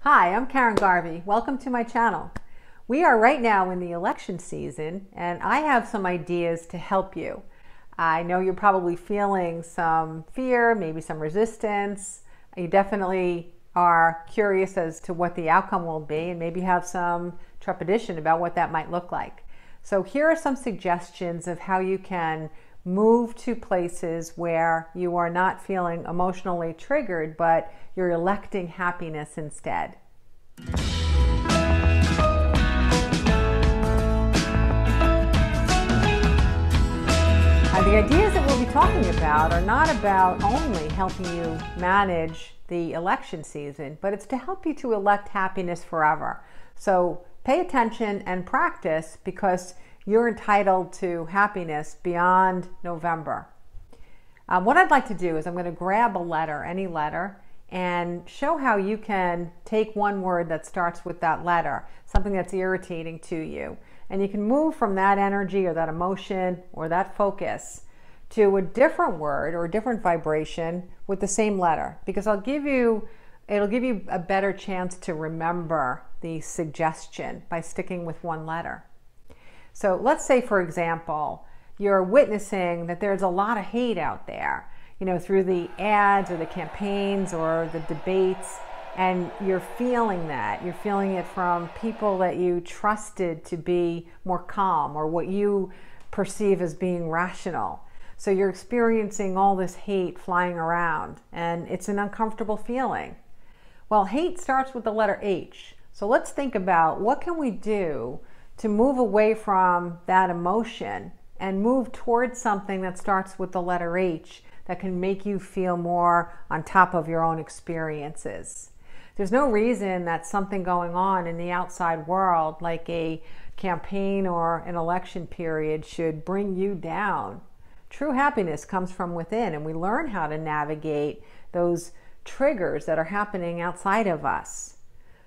Hi, I'm Karen Garvey. Welcome to my channel. We are right now in the election season, and I have some ideas to help you. I know you're probably feeling some fear, maybe some resistance. You definitely are curious as to what the outcome will be and maybe have some trepidation about what that might look like. So here are some suggestions of how you can move to places where you are not feeling emotionally triggered, but you're electing happiness instead. The ideas that we'll be talking about are not about only helping you manage the election season, but it's to help you to elect happiness forever. So pay attention and practice, because you're entitled to happiness beyond November. What I'd like to do is I'm going to grab a letter, any letter, and show how you can take one word that starts with that letter, something that's irritating to you, and you can move from that energy or that emotion or that focus to a different word or a different vibration with the same letter, because it'll give you a better chance to remember the suggestion by sticking with one letter. So let's say, for example, you're witnessing that there's a lot of hate out there, through the ads or the campaigns or the debates, and you're feeling that. You're feeling it from people that you trusted to be more calm or what you perceive as being rational. So you're experiencing all this hate flying around, and it's an uncomfortable feeling. Well, hate starts with the letter H. So let's think about what can we do to move away from that emotion and move towards something that starts with the letter H that can make you feel more on top of your own experiences. There's no reason that something going on in the outside world, like a campaign or an election period, should bring you down. True happiness comes from within, and we learn how to navigate those triggers that are happening outside of us.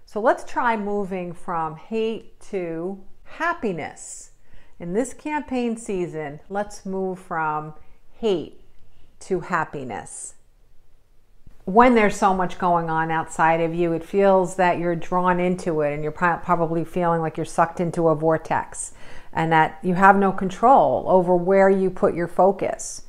So let's try moving from hate to happiness. In this campaign season, let's move from hate to happiness. When there's so much going on outside of you, it feels that you're drawn into it, and you're probably feeling like you're sucked into a vortex and that you have no control over where you put your focus.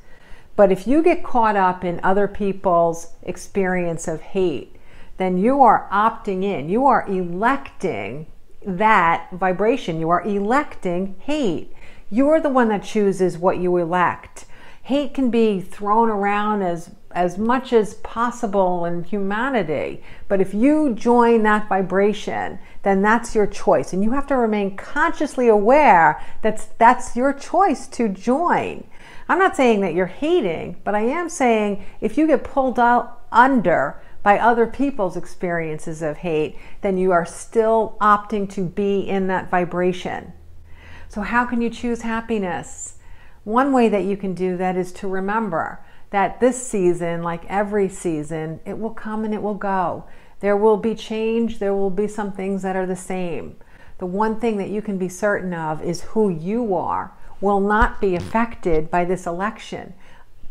But if you get caught up in other people's experience of hate, then you are opting in. You are electing that vibration. You are electing hate. You're the one that chooses what you elect. Hate can be thrown around as much as possible in humanity, but if you join that vibration, then that's your choice, and you have to remain consciously aware that that's your choice to join. I'm not saying that you're hating, but I am saying if you get pulled out under by other people's experiences of hate, then you are still opting to be in that vibration. So how can you choose happiness? One way that you can do that is to remember that this season, like every season, it will come and it will go. There will be change. There will be some things that are the same. The one thing that you can be certain of is who you are will not be affected by this election,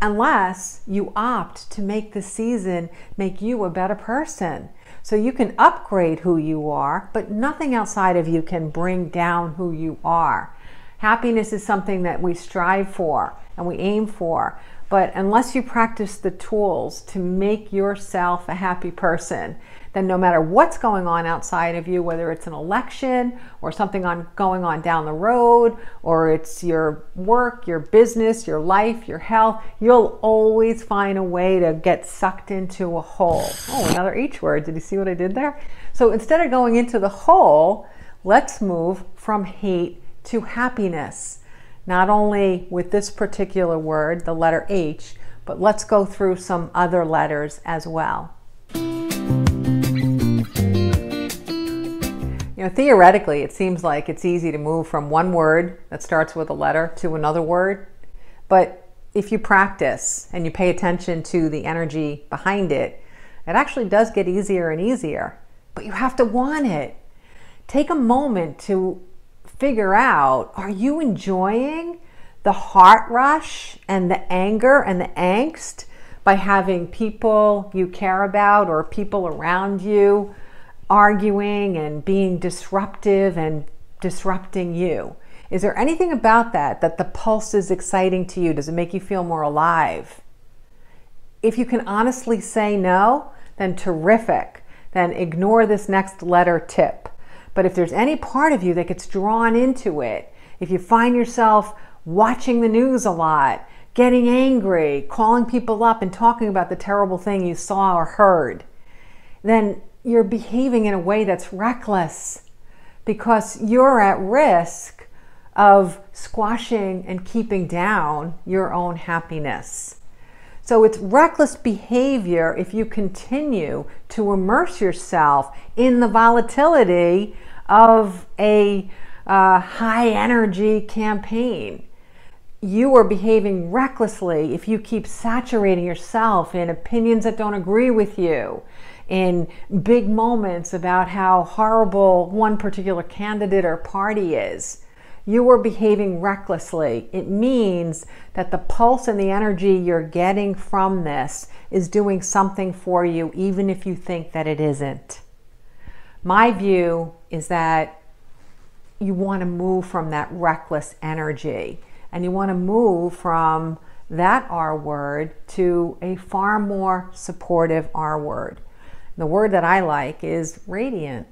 unless you opt to make the season make you a better person. So you can upgrade who you are, but nothing outside of you can bring down who you are. Happiness is something that we strive for and we aim for, but unless you practice the tools to make yourself a happy person, then no matter what's going on outside of you, whether it's an election or something going on down the road, or it's your work, your business, your life, your health, you'll always find a way to get sucked into a hole. Oh, another H word. Did you see what I did there? So instead of going into the hole, let's move from hate to happiness. Not only with this particular word, the letter H, but let's go through some other letters as well. Theoretically, it seems like it's easy to move from one word that starts with a letter to another word. But if you practice and you pay attention to the energy behind it, it actually does get easier and easier. But you have to want it. Take a moment to figure out, are you enjoying the heart rush and the anger and the angst by having people you care about or people around you arguing and being disruptive and disrupting you? Is there anything about that the pulse is exciting to you? Does it make you feel more alive? If you can honestly say no, then terrific. Then ignore this next letter tip. But if there's any part of you that gets drawn into it, if you find yourself watching the news a lot, getting angry, calling people up and talking about the terrible thing you saw or heard, then you're behaving in a way that's reckless, because you're at risk of squashing and keeping down your own happiness. So it's reckless behavior if you continue to immerse yourself in the volatility of a high energy campaign. You are behaving recklessly if you keep saturating yourself in opinions that don't agree with you, in big moments about how horrible one particular candidate or party is. You are behaving recklessly. It means that the pulse and the energy you're getting from this is doing something for you, even if you think that it isn't. My view is that you want to move from that reckless energy, and you want to move from that R word to a far more supportive R word. The word that I like is radiant.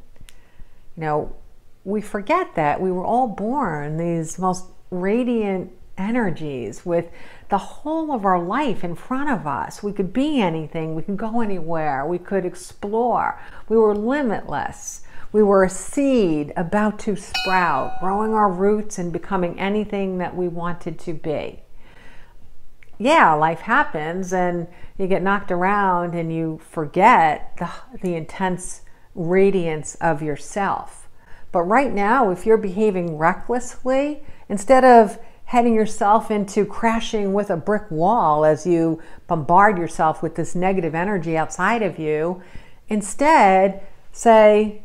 You know, we forget that we were all born these most radiant energies with the whole of our life in front of us. We could be anything, we could go anywhere, we could explore. We were limitless. We were a seed about to sprout, growing our roots and becoming anything that we wanted to be. Yeah, life happens and you get knocked around and you forget the intense radiance of yourself. But right now, if you're behaving recklessly, instead of heading yourself into crashing with a brick wall as you bombard yourself with this negative energy outside of you, instead say,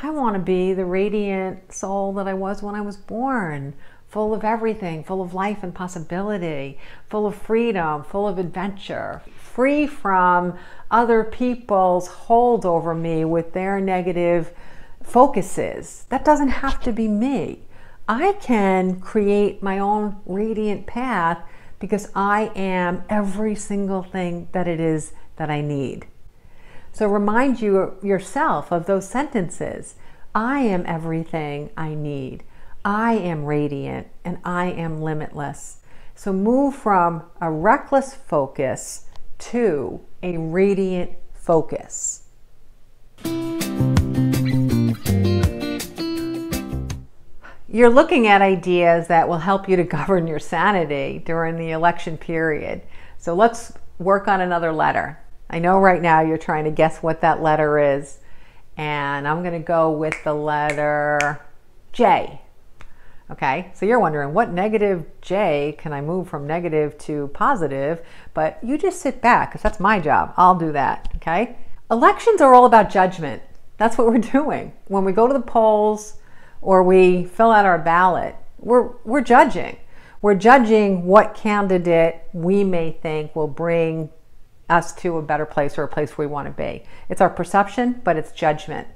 I want to be the radiant soul that I was when I was born, full of everything, full of life and possibility, full of freedom, full of adventure, free from other people's hold over me with their negative focuses. That doesn't have to be me. I can create my own radiant path because I am every single thing that it is that I need. So remind yourself of those sentences. I am everything I need. I am radiant and I am limitless. So move from a reckless focus to a radiant focus. You're looking at ideas that will help you to govern your sanity during the election period. So let's work on another letter. I know right now you're trying to guess what that letter is, and I'm going to go with the letter J. Okay, so you're wondering, what negative J can I move from negative to positive? But you just sit back, because that's my job. I'll do that, okay? Elections are all about judgment. That's what we're doing. When we go to the polls or we fill out our ballot, we're judging. We're judging what candidate we may think will bring us to a better place or a place we want to be. It's our perception, but it's judgment.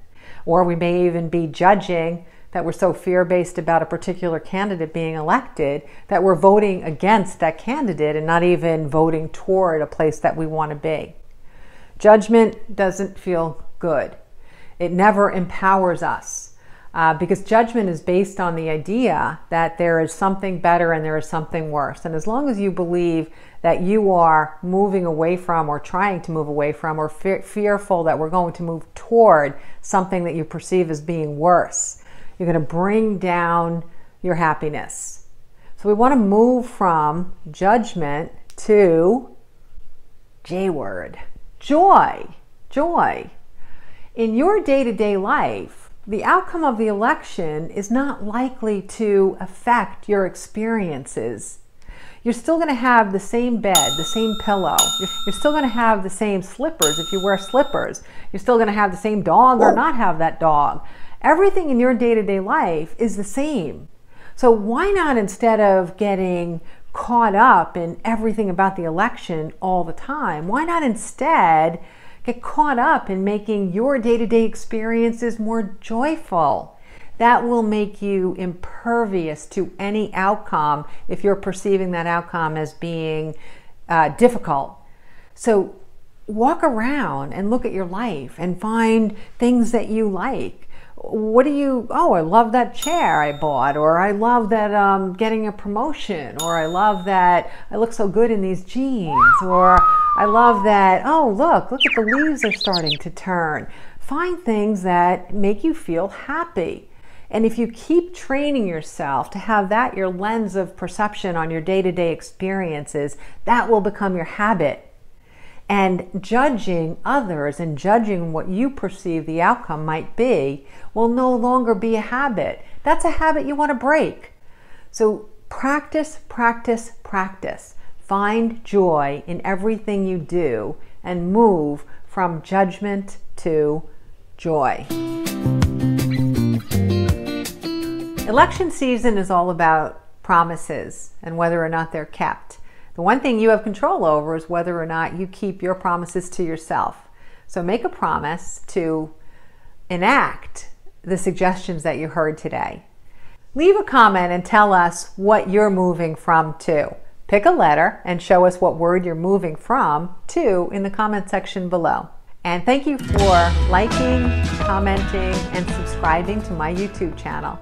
Or we may even be judging that we're so fear-based about a particular candidate being elected that we're voting against that candidate and not even voting toward a place that we want to be. Judgment doesn't feel good. It never empowers us. Because judgment is based on the idea that there is something better and there is something worse. And as long as you believe that you are moving away from or trying to move away from or fearful that we're going to move toward something that you perceive as being worse, you're going to bring down your happiness. So we want to move from judgment to J word, joy, joy. In your day-to-day life, the outcome of the election is not likely to affect your experiences. You're still going to have the same bed, the same pillow. You're still going to have the same slippers if you wear slippers. You're still going to have the same dog or not have that dog. Everything in your day-to-day life is the same. So why not, instead of getting caught up in everything about the election all the time, why not instead Get caught up in making your day-to-day experiences more joyful. That will make you impervious to any outcome if you're perceiving that outcome as being difficult. So walk around and look at your life and find things that you like. Oh, I love that chair I bought, or I love that I'm getting a promotion, or I love that I look so good in these jeans, or I love that, oh, look at the leaves are starting to turn. Find things that make you feel happy. And if you keep training yourself to have that your lens of perception on your day-to-day experiences, that will become your habit. And judging others and judging what you perceive the outcome might be will no longer be a habit. That's a habit you want to break. So practice, practice, practice. Find joy in everything you do and move from judgment to joy. Election season is all about promises and whether or not they're kept. The one thing you have control over is whether or not you keep your promises to yourself. So make a promise to enact the suggestions that you heard today. Leave a comment and tell us what you're moving from to. Pick a letter and show us what word you're moving from to in the comment section below. And thank you for liking, commenting, and subscribing to my YouTube channel.